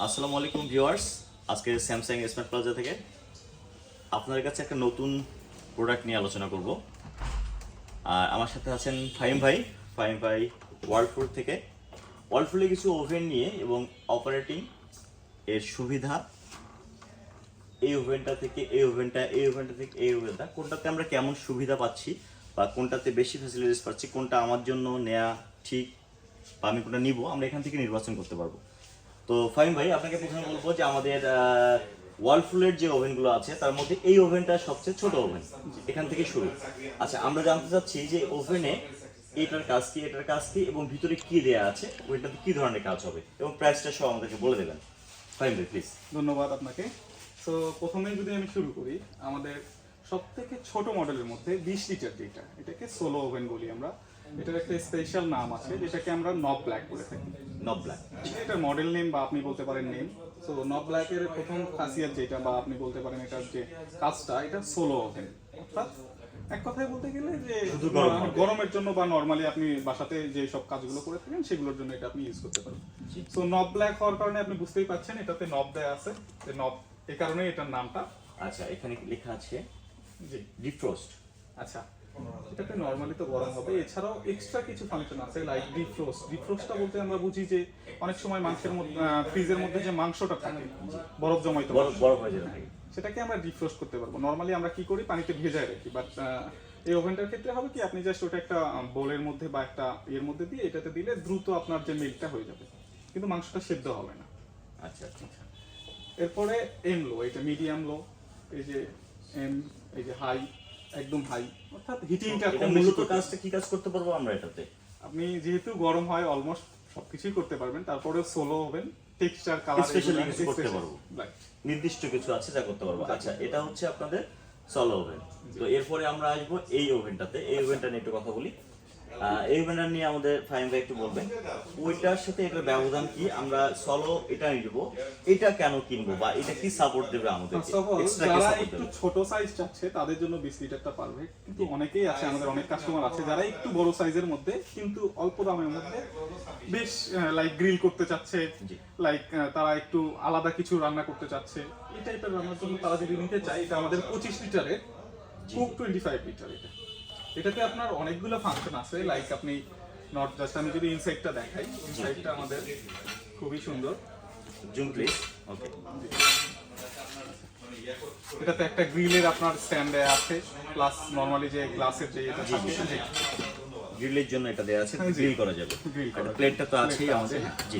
আসসালামু আলাইকুম ভিউয়ার্স, আজকে স্যামসাং স্মার্ট প্লাজা থেকে আপনাদের কাছে একটা নতুন প্রোডাক্ট নিয়ে আলোচনা করব। আর আমার সাথে আছেন ফাহিম ভাই ওয়ার্লপুল থেকে। ওয়ার্লপুলে কিছু ওভেন নিয়ে এবং অপারেটিং এর সুবিধা, এই ওভেনটা থেকে এই ওভেনটা, এই ওভেনটা থেকে এই ওভেনটা, কোনটাতে আমরা কেমন সুবিধা পাচ্ছি বা কোনটাতে বেশি ফ্যাসিলিটিস পাচ্ছি, কোনটা আমার জন্য নেওয়া ঠিক বা আমি কোনটা নিব, আমরা এখান থেকে নির্বাচন করতে পারবো। তো ফাহিম ভাই, আপনাকে প্রথমে বলবো যে আমাদের ওয়ার্লপুলের যে ওভেনগুলো আছে তার মধ্যে এই ওভেনটা সবচেয়ে ছোট ওভেন, এখান থেকে শুরু। আচ্ছা, আমরা জানতে চাচ্ছি যে ওভেনে এটার কাজ কি, এটার কাজ কি এবং ভিতরে কি দেয়া আছে, ওইটাতে কি ধরনের কাজ হবে এবং প্রাইসটা সব আমাদেরকে বলে দেবেন। ফাহিম ভাই প্লিজ। ধন্যবাদ আপনাকে। তো প্রথমেই যদি আমি শুরু করি, আমাদের সবথেকে ছোট মডেলের মধ্যে 20 লিটার যেটা, এটাকে সোলো ওভেন বলি আমরা। এটার একটা স্পেশাল নাম আছে যেটাকে আমরা নব ব্ল্যাক বলে থাকি। নব ব্ল্যাক, এটা মডেল নেম বা আপনি বলতে পারেন নেম। সো নব ব্ল্যাকের প্রথম খাসিয়াত যেটা বা আপনি বলতে পারেন এটার যে কাজটা, এটা সোলো ওভেন। অর্থাৎ এক কথায় বলতে গেলে যে গরমের জন্য বা নরমালি আপনি বাসাতে যে সব কাজগুলো করে থাকেন সেগুলোর জন্য এটা আপনি ইউজ করতে পারেন। সো নব ব্ল্যাক হওয়ার কারণে আপনি বুঝতেই পারছেন এটাতে নব দেয়া আছে, যে নব, এই কারণে এটার নামটা। আচ্ছা, এখানে লেখা আছে জি, ডিফ্রস্ট। আচ্ছা, এটাতে নরমালি তো গরম হবে, এছাড়াও এক্সট্রা কিছু ফাংশন আছে লাইক ডিফ্রোস্ট। ডিফ্রোস্টটা বলতে আমরা বুঝি যে অনেক সময় মাংসের মধ্যে ফ্রিজের মধ্যে যে মাংসটা থাকে বরফ জমাইতে বরফ হয়ে যাবে, সেটাকে আমরা ডিফ্রোস্ট করতে পারবো। নরমালি আমরা কি করি, পানিতে ভেজায় রাখি, বাট এই ওভেনটার ক্ষেত্রে হবে কি, আপনি জাস্ট ওটা একটা বোলের মধ্যে বা একটা এর মধ্যে দিয়ে এটাতে দিলে দ্রুত আপনার যে মিল্কটা হয়ে যাবে, কিন্তু মাংসটা সেদ্ধ হবে না। আচ্ছা আচ্ছা আচ্ছা। এরপরে এম লো, এটা মিডিয়াম লো, এই যে এম, এই যে হাই, একদম হাই, অর্থাৎ হিটিংটা এটা মূলত কাজটা কি কাজ করতে পারবো আমরা এটাতে? আপনি যেহেতু গরম হয় অলমোস্ট সবকিছুই করতে পারবেন। তারপরে সোলো হবেন, টেক্সচার কালার স্পেশালি কিছু করতে পারবো, নির্দিষ্ট কিছু আছে যা করতে পারবো। আচ্ছা, এটা হচ্ছে আপনাদের সলো ওভেন। তো এরপরে আমরা আসবো এই ওভেনটাতে। এই ওভেনটা নিয়ে একটু কথা বলি। এই ওভেনটা নিয়ে আমাদের ফাহিম ভাই একটু বলবেন, ওইটার সাথে এটার ব্যবধান কি, আমরা সলো এটা নিব, এটা কেন কিনবো বা এটা কি সাপোর্ট দেবে আমাদের? যারা একটু ছোট সাইজ চাচ্ছে তাদের জন্য 20 লিটারটা পারফেক্ট, কিন্তু অনেকেই আছে, আমাদের অনেক কাস্টমার আছে যারা একটু বড় সাইজের মধ্যে কিন্তু অল্প দামের মধ্যে বেশ লাইক গ্রিল করতে চাচ্ছে, লাইক তারা একটু আলাদা কিছু রান্না করতে চাচ্ছে, এই টাইপের রান্নার জন্য তারা যদি নিতে চায়, এটা আমাদের 25 লিটারের কুক 25 লিটার। এটাতে আপনার অনেকগুলো ফাংশন আছে, লাইক আপনি নট জাস্ট, আমি যদি ইনসাইডটা দেখাই, ইনসাইডটা আমাদের খুবই সুন্দর। Zoom please. ওকে, এটাতে একটা গ্রিলের আপনার স্ট্যান্ড আছে, প্লাস নরমালি যে গ্লাসের যে এটা থাকে, গ্রিলের জন্য এটা দেয়া আছে, গ্রিল করা যাবে। আর প্লেটটা তো আছেই আমাদের। জি।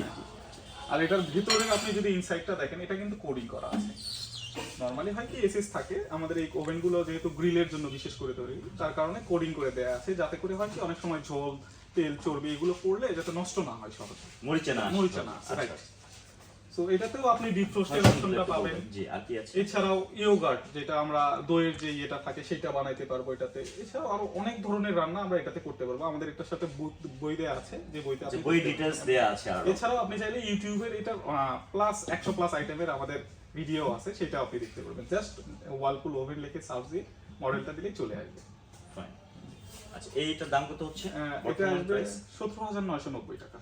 আর এটার ভিতরে আপনি যদি ইনসাইডটা দেখেন, এটা কিন্তু কোডিং করা আছে। নরমালি হয় কি এসএস থাকে, আমাদের এই ওভেনগুলো যেহেতু গ্রিলের জন্য বিশেষ করে তৈরি, তার কারণে কোডিং করে দেয়া আছে, যাতে করে হয় কি অনেক সময় ঝোল, তেল, চর্বি এগুলো পড়লে যাতে নষ্ট না হয়, সহজে মরিচা না। রাইট। সো এটাতেও আপনি ডিপ রোস্টের অপশনটা পাবেন। জি, আর কি আছে? এছাড়াও ইয়োগার্ট, যেটা আমরা দইয়ের যে ইয়েটা থাকে সেটা বানাইতে পারবো এটাতে। এছাড়াও আরো অনেক ধরনের রান্না আমরা এটাতে করতে পারবো। আমাদের এটার সাথে বই দেয়া আছে, যে বইতে আপনি বই ডিটেইলস দেয়া আছে। আর এছাড়াও আপনি চাইলে ইউটিউবের এটা প্লাস 100 প্লাস আইটেমের আমাদের ভিডিও আছে, সেটা আপনি দেখতে পারবেন। জাস্ট ওয়ার্লপুল ওভেন লিখে সার্চ দিয়ে মডেলটা দিলেই চলে আসবে। ফাইন। আচ্ছা, এইটার দাম কত হচ্ছে? এটা আসবে 17,990 টাকা।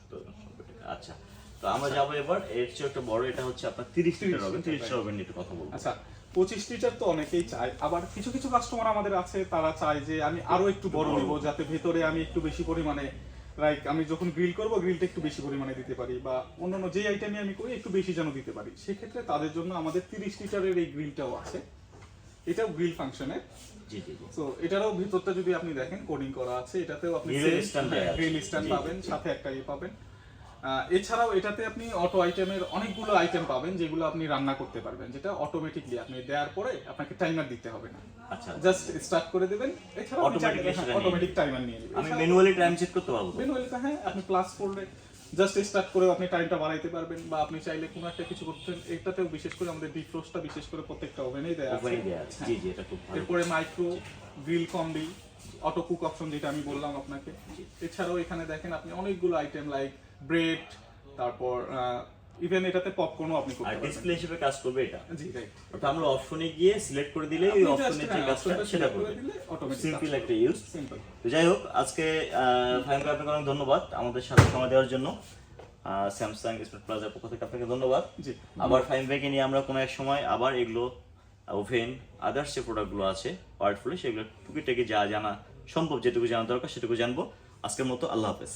আচ্ছা, তো আমরা যাবো এবার এর চেয়ে একটা বড়, এটা হচ্ছে আপনার 30 লিটার ওভেন। 30 লিটার ওভেন নিয়ে একটু কথা বলবো। আচ্ছা, 25 লিটার তো অনেকেই চায়, আবার কিছু কিছু কাস্টমার আমাদের আছে তারা চায় যে আমি আরো একটু বড় নিব, যাতে ভেতরে আমি একটু বেশি পরিমাণে, লাইক আমি যখন গ্রিল করব গ্রিলটা একটু বেশি পরিমাণে দিতে পারি, বা অন্যান্য যে আইটেমে আমি করি একটু বেশি যেন দিতে পারি। সেক্ষেত্রে তাদের জন্য আমাদের 30 লিটারের এই গ্রিলটাও আছে, এটাও গ্রিল ফাংশনের। জি জি জি। সো এটারও ভিতরটা যদি আপনি দেখেন কোডিং করা আছে, এটাতেও আপনি গ্রিল স্ট্যান্ড পাবেন, সাথে একটা ইয়ে পাবেন। এছাড়াও এটাতে আপনি অটো আইটেমের অনেকগুলো আইটেম পাবেন, যেগুলো আপনি রান্না করতে পারবেন, যেটা অটোমেটিকলি আপনি দেওয়ার পরে আপনাকে টাইমার দিতে হবে না। আচ্ছা, জাস্ট স্টার্ট করে দিবেন, এছাড়াও অটোমেটিক টাইমার নিয়ে নেবে। আমি ম্যানুয়ালি টাইম সেট করতে পারবো। ম্যানুয়ালি, হ্যাঁ, আপনি প্লাস করলে জাস্ট স্টার্ট করে আপনি টাইমটা বাড়াইতে পারবেন, বা আপনি চাইলে কোনো একটা কিছু করতেন। এটাতেও বিশেষ করে আমাদের ডিফ্রোস্টটা বিশেষ করে প্রত্যেকটা ওভেনেই দেয়া আছে। জি জি, এটা খুব ভালো। এরপরে micro grill combi, auto cook option যেটা আমি বললাম আপনাকে। এছাড়াও এখানে দেখেন আপনি অনেকগুলো আইটেম লাইক ব্রেড, তারপর ইভেন এটাতে পপকর্নও আপনি করতে পারবেন। ডিসপ্লে হিসেবে কাজ করবে এটা। জি, রাইট। ওটা আমরা অপশনে গিয়ে সিলেক্ট করে দিলে ওই অপশনের যে কাজটা সেটা করবে। সিম্পল একটা ইউজ। সিম্পল। তো যাই হোক, আজকে ফাহিম ভাই আপনাকে অনেক ধন্যবাদ আমাদের সাথে সময় দেওয়ার জন্য। স্যামসাং স্মার্ট প্লাজার পক্ষ থেকে আপনাকে ধন্যবাদ। জি আবার ফাইম ভাইকে নিয়ে আমরা কোনো এক সময় আবার এগুলো ওভেন আদার্স যে প্রোডাক্টগুলো আছে ওয়ার্ডফুলি সেগুলো টুকিটাকি যা জানা সম্ভব, যেটুকু জানা দরকার সেটুকু জানবো। আজকের মতো আল্লাহ হাফেজ।